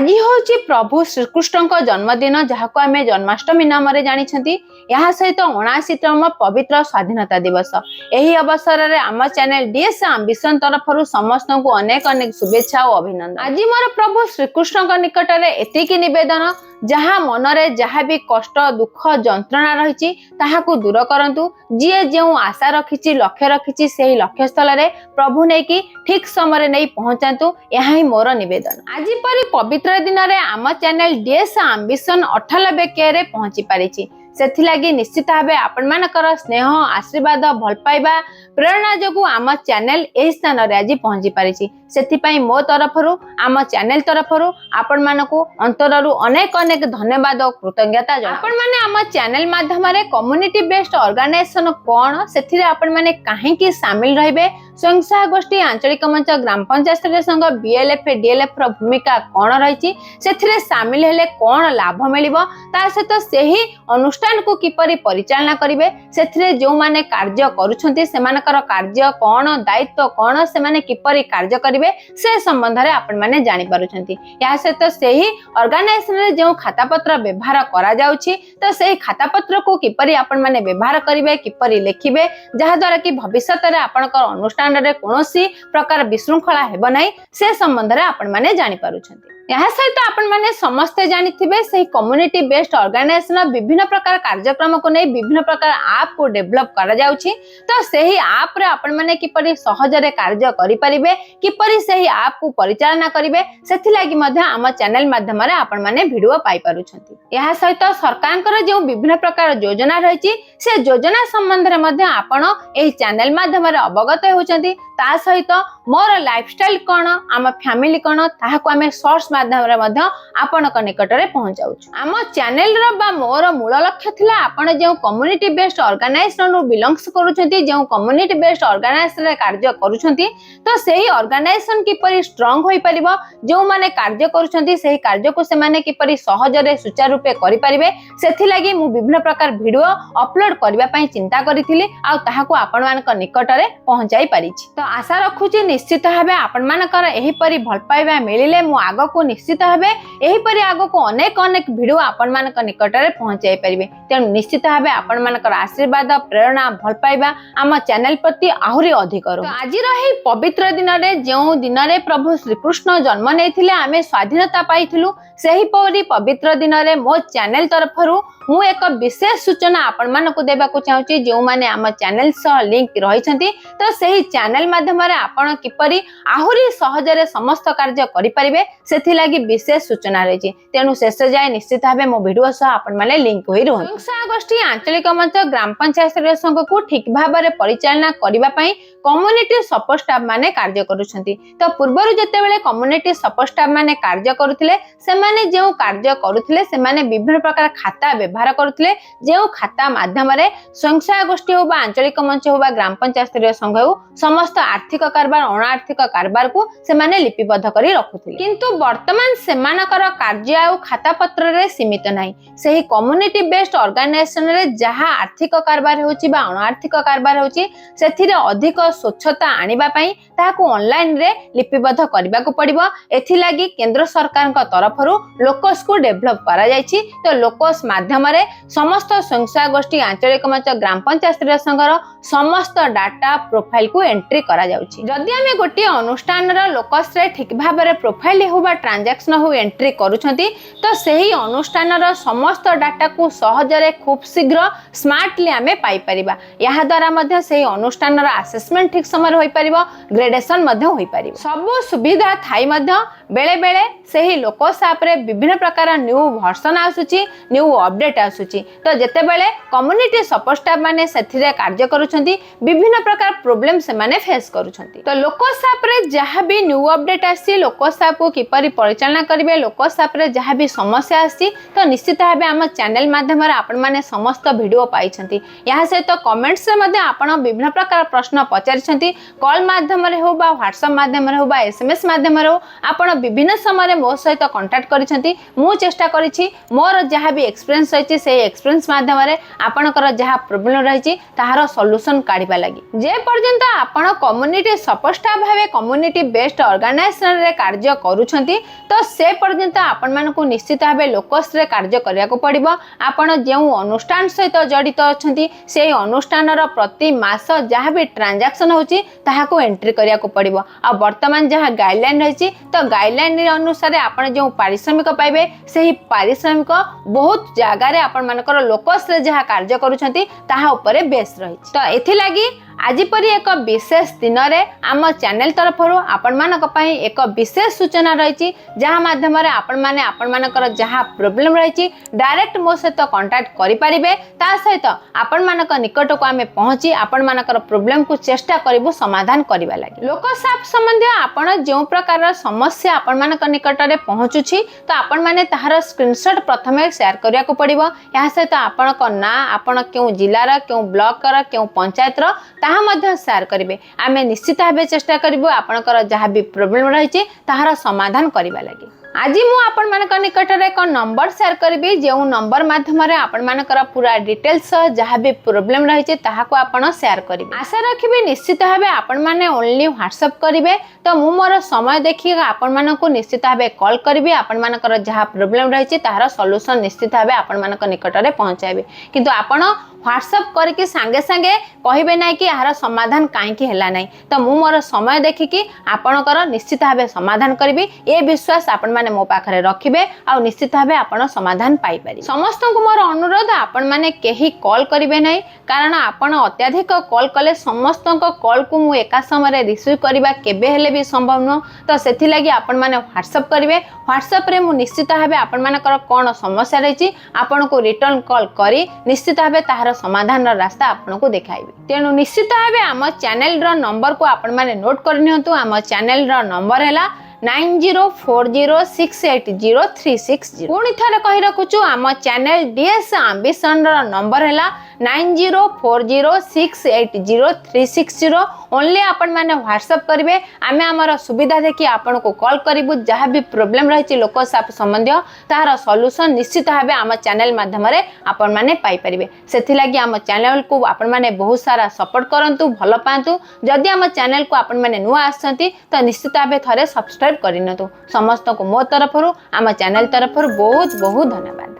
आज हूँ प्रभु श्रीकृष्ण जन्मदिन जहाँ आम जन्माष्टमी नाम जानी सहित 79तम पवित्र स्वाधीनता दिवस। यही अवसर में आम चैनल डीएस आंबिशन तरफ समस्त को अनेक अनेक शुभेच्छा और अभिनंदन। आज मोर प्रभु श्रीकृष्ण निकट में एतिकी निवेदन जहाँ मनरे जहाँ भी कष्ट दुख जंत्रणा रही दूर करंतु। जी जो आशा रखी लक्ष्य रखी से लक्ष्य स्थल में प्रभु नहीं ठीक समय नहीं पहुंचातु, यह ही मोर निवेदन। आज परी पवित्र दिन में आम चैनल डीएस आंबिशन 98K रे पहुंची पारिछि। सेथिलागी निश्चित भाव आपण मानकर स्नेह आशीर्वाद भल पाइबा प्रेरणा जो आम चैनल यही स्थान रे आज पहुंची पारिछि। सेथिपाई मो तरफरु आम चैनल तरफरु आपण मानकु अंतररु अनेक अनेक धन्यवाद और कृतज्ञता। आपण माने आम चैनल माध्यम रे कम्युनिटी बेस्ड ऑर्गेनाइजेशन कोन सेथिरे आपण माने काहे की शामिल रहिबे, स्वयं सहायक गोष्ठी आंचलिक मंच ग्राम पंचायत स्तरीय संघ बीएलएफ डीएलएफ रो भूमिका कोन रहिछि, सेथिरे शामिल हेले कोन लाभ मिलिबो, ता सहित सेही अनुष्ठान को किपरि परिचालना करिवे, सेथिरे जो माने कार्य करूछंती सेमानकर कार्य कोन दायित्व कोन सेमाने किपरि कार्य करिवे से संबंध रे आपण माने जानि पारुछंती। या सहित सेही ऑर्गेनाइजेशन रे जो खाता पत्र व्यवहार करा जाउछि तो सेही खाता पत्र को किपरि आपण माने व्यवहार करिवे, किपरि लिखिबे, जहा द्वारा कि भविष्यत रे आपणकर अनुष्ठान रे कोनोसी प्रकार विशृंखला हेबो नै से संबंध रे आपण माने जानि पारुछंती। यह सहित आपण माने समस्ते जानिथिबे सही कम्युनिटी बेस्ड ऑर्गेनाइजेशन विभिन्न प्रकार कार्यक्रम को नहीं विभिन्न प्रकार ऐप को डेवलप करा जाउछि। तो सही ऐप रे आपण माने किपरि सहज रे कार्य करि परिबे, किपरि सही ऐप को परिचालना करिवे, सेथि लागि मध्ये आम चैनल माध्यम रे आपण माने वीडियो पाई पारुछंती। यह सहित सरकारकर जो विभिन्न प्रकार योजना रहिछि से योजना संबंध रे मध्ये आपण एही चैनल माध्यम रे अवगत होउछंती। ता सहित मोर लाइफस्टाइल कोन आम फैमिली कोन ताहाको आमे शॉर्ट्स माध्यम रे मध्ये आपनक निकट रे पहुंचाउछु। आम चैनल रो बा मोर मूल लक्ष्य थिला आपण जे कम्युनिटी बेस्ड ऑर्गेनाइजेशन रो बिलोंग्स करूछंती, जे कम्युनिटी बेस्ड ऑर्गेनाइजेशन रे कार्य करूछंती, तो सेही ऑर्गेनाइजेशन किपरि स्ट्रांग होई परिबो, जो माने कार्य करूछंती सेही कार्य को से माने किपरि सहज रे सुचारू रूपे करि परिबे, सेथि लागि मु विभिन्न प्रकार वीडियो अपलोड करबा पई चिंता करिथिली आ ताहाको आपण मानक निकट रे पहुंचाई पारिछि। तो आशा रखुछि निश्चित भाबे आपण मानकर एही परि भल पाइबा मिलिले मु आगो को निश्चित भाबे एही परि आगो को अनेक अनेक वीडियो आपण मानक निकट रे पहुंचाई परिबे। तेनु निश्चित भाबे आपण मानकर आशीर्वाद प्रेरणा भल पाइबा आम चैनल प्रति आहुरी अधिक करू। तो आज रही पवित्र दिन रे जो दिन रे प्रभु श्रीकृष्ण जन्म नेथिले आमे स्वाधीनता पाइथिलु, सेही परि पवित्र दिन रे मो चैनल तरफरु मु एक विशेष सूचना आपण मानकु देबाकु चाहूची। जो माने आम चैनल सह लिंक रहिसंती तो सेही चैनल माध्यम रे आपण किपरि आहुरी सहज रे समस्त कार्य करि परिबे सेथि लागि विशेष सूचना रहिछि। तेनु शेष जाय निश्चित भाबे मो वीडियो सह आपण माने लिंक होई रहु। स्वयं गोष्ठी आंचलिक मंच ग्राम पंचायत स्तरीय संघ को ठीक भाव रे परिचालना करिबा पई कम्युनिटी सपोर्ट स्टाफ माने कार्य करूछंती। तो पूर्वरु जतेबेले कम्युनिटी सपोर्ट स्टाफ माने कार्य करूथिले से माने जेउ कार्य करूथिले से माने विभिन्न प्रकार खाता व्यवहार करूथिले, जेउ खाता माध्यम रे स्वयं सहायक गोष्ठी हो बा आंचलिक मंच हो बा ग्राम पंचायत स्तरीय संघ हो समस्त आर्थिक कारबार अण आर्थिक कारबार को से माने लिपिबद्ध करी रखुथिले। किंतु वर्तमान सेमानकर कार्य आ खाता पत्र रे सीमित नाही, सेही कम्युनिटी बेस्ड ऑर्गेनाइजेशन रे जहा आर्थिक कारबार होची बा अण आर्थिक कारबार होची सेथिरे अधिक स्वच्छता आनिबा पई ताहाको ऑनलाइन रे लिपिबद्ध करबा को पड़िबो। एथि लागि केंद्र सरकार का तरफरु लोकस को डेवलप करा जायछि। तो लोकस माध्यम रे समस्त स्वयं सहायक गोष्ठी आंचलिक मंच ग्राम पंचायत स्तरीय संघर समस्त डाटा प्रोफाइल को एंट्री करा जाउछि। जदि हमें गोटे अनुष्ठान रो लोकस रे ठीक भाव रे प्रोफाइल हो बा ट्रांजैक्शन हो एंट्री करूछंती तो सेही अनुष्ठान रो समस्त डाटा को सहज रे खूब शीघ्र स्मार्टली हमें पाई परिबा। यहा द्वारा मध्ये सेही अनुष्ठान रो असेसमेंट ठीक समय होई परिबो, ग्रेडेशन मध्ये होई परिबो। सब सुविधा थाई मध्ये बेले बेले सेही लोकस ऐप रे विभिन्न प्रकार न्यू वर्जन आसुची, न्यू अपडेट आसुची। तो जते बेले कम्युनिटी सपोर्ट स्टाफ माने सेथिरे कार्य करूछंती विभिन्न प्रकार प्रॉब्लम से माने फेस करूछंती। तो लोकस ऐप रे जहा भी न्यू अपडेट आसी लोकस ऐप को किपरि परिचालना करिवे, लोकस ऐप रे जहा भी समस्या आसी तो निश्चित भाबे हम चैनल माध्यम रे आपण माने समस्त वीडियो पाइछंती। यहा से तो कमेंट्स रे मध्ये आपण विभिन्न प्रकार प्रश्न पचारिछंती, कॉल माध्यम रे हो बा व्हाट्सएप माध्यम रे हो बा एसएमएस माध्यम रे हो आपण विभिन्न समय मो सहित कांटेक्ट करिसेंती मु चेष्टा करिछि मोर जहाँ भी एक्सपीरियंस रही से एक्सपीरियंस माध्यम आपणकर जहाँ प्रोब्लेम रही ताहार सॉल्यूशन काढिबा लागि जे पर्यंत आपण कम्युनिटी सपोर्ट स्टाफ भावे कम्युनिटी बेस्ड ऑर्गेनाइजेशन रे कार्य करूछंती तो से पर्यंत आपण मानकु निश्चित भावे लोकस रे कार्य करिया को पड़िबो आपण जेउ अनुष्ठान सहित जड़ित अछंती से अनुष्ठान रो प्रति मास जहाँ भी ट्रांजैक्शन होची ताहा को एंट्री करिया को पड़िबो आ वर्तमान जहाँ गाइडलाइन रही तो गाइडलाइन अनुसार आपण जो पारिश्रमिक पाइबे सही पारिश्रमिक बहुत जगार आपण मानकर लोकस रे जहाँ कार्य करूछंती ताहा उपरे बेस रही तो एथि लागि आज परी एक विशेष दिन रे आम चैनल तरफ आपण मानक पई एक विशेष सूचना रही जहाँ माध्यम आपण माने आपण मानकर जहाँ प्रोब्लेम रही डायरेक्ट मो सहित कांटेक्ट करि परिबे ता सहित आपण मानक निकट को आमे पहुंची आपण मानकर प्रोब्लेम को चेष्टा करिबु समाधान करिबा लागि लोकसाप संबंधी आपण जो प्रकार समस्या आपण मानक निकट रे पहुंचुछि तो आपण माने ताहार स्क्रीनशॉट प्रथमे शेयर करिया को पड़िबो या सहित आपण को ना आपण केउ जिल्ला रा केउ ब्लॉक रा केउ पंचायत रा ताहा मध्य शेयर करिवे आमे निश्चित भावे चेष्टा करिबो आपनकर जहाँ भी प्रोब्लेम रही ताहार समाधान करिबा लागि आज मु आपण मानक निकट रे एक नंबर शेयर करिबी जेउ नंबर माध्यम रे आपण मानकर पूरा डिटेल्स जहाँ भी प्रोब्लेम रही ताहा को आपण शेयर करिवे आशा रखिबे निश्चित भावे आपण माने ओनली व्हाट्सएप करिवे तो मु मोर समय देखि आपण मानक निश्चित भावे कॉल करिवे आपण मानकर जहाँ प्रोब्लेम रही ताहार सॉल्यूशन निश्चित भावे आपण मानक निकट रे पहुंचाइबे किंतु आपण व्हाट्सएप करके सांगे सांगे कहिबे नै कि यार समाधान काहेकि हैला नै तो मु मोर समय देखिकी आपणकर निश्चित भावे समाधान करिबी ए विश्वास आपण माने मो पाखरे रखिबे आ निश्चित भावे आपण समाधान पाई पारि समस्त को मोर अनुरोध आपण माने केही कॉल करिबे नै कारण आपण अत्याधिक कॉल कले समस्त कॉल को मु एका समय रिसीव करबा केबे हेले भी संभव न तो सेथि लागि आपण माने व्हाट्सएप करिवे व्हाट्सएप रे मु निश्चित भावे आपण मानकर कोन समस्या रही आपण को रिटर्न कॉल करी निश्चित भावे ताहार समाधान रास्ता आपन को देखाइबे तेनु निश्चित भावे आम चैनल रो नंबर को आपण माने नोट कर नियंतु आम चैनल रो नंबर हैला 9040680360 पुणी थरे कहि रखुछु आम चैनल डीएस एम्बिशन रो नंबर हैला 9040680360 ओनली आपण माने व्हाट्सएप करिवे आमे हमर सुविधा देखि आपण को कॉल करिवु जहाँ भी प्रोब्लेम रही लोकसाप संबंधी तार सॉल्यूशन निश्चित भावे आम चैनल माध्यम रे आपण माने पाई परिबे सेथि लागि आम चैनल को आपण माने बहुत सारा सपोर्ट करंतु भलो पांतु जदि आम चैनल को आपण माने नुआ आछंती तो निश्चित भावे थरे सब्सक्राइब करिनतु समस्त को मो तरफ आम चैनल तरफ बहुत बहुत धन्यवाद।